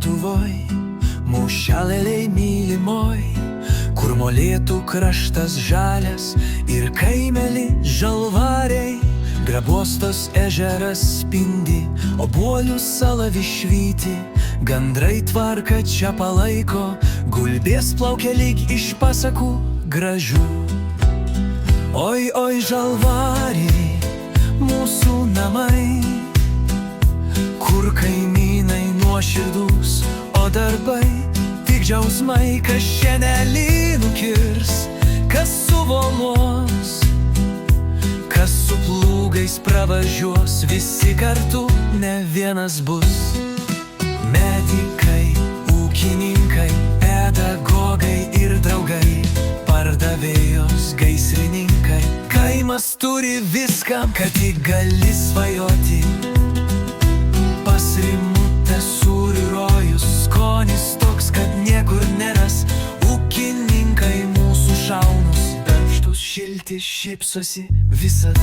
Lietuvoj, mūšeleliai mylimoj, kur molėtų kraštas žalias ir kaimeli žalvariai. Grabostos ežeras spindi, obuolių sala višvyti, gandrai tvarką čia palaiko, gulbės plaukia lyg iš pasakų gražių. Oi, oi, žalvariai, mūsų namai, kur kaimynai nuoširdūs, o darbai tik džiausmai, kas šienelį nukirs, kas suvoluos, kas su plūgais pravažiuos, visi kartu ne vienas bus. Medikai, ūkininkai, pedagogai ir draugai, pardavėjos, gaisrininkai, kaimas turi viską, kad tik gali svajoti. Pas Rimutę sūrių rojus, skonis toks, kad niekur neras. Ūkininkai mūsų šaunus, darbštūs, šilti, šypsosi visad.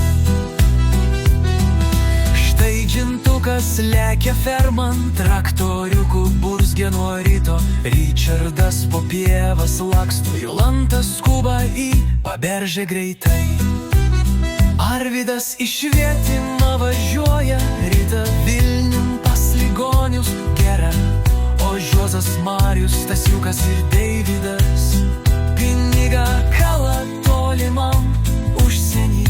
Štai džintukas lekia ferman, traktoriukų burzgia nuo ryto. Ričardas po pievas laksto, Jolanta skuba į Paberžę greitai. Arvydas iš Švietimą važiuoja, Rita Vilniun pas ligonius geria, o Juozas, Marius, Stasiukas ir Deividas pinigą kala tolimam užsienį.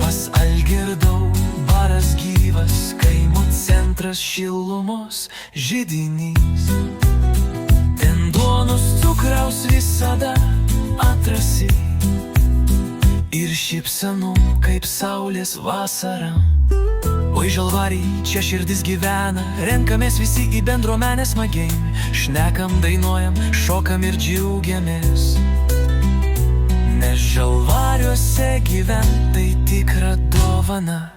Pas Algirdau baras gyvas, kaimo centras šilumos židinys. Ten duonos cukraus visada atrasi ir šypsenų kaip saulės vasara. Oi, žalvariai, čia širdis gyvena, renkamės visi į bendruomenę smagiai, šnekam, dainuojam, šokam ir džiaugiamės. Nes žalvariuose gyvent tai tikra dovana.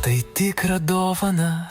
Tai tikra dovana.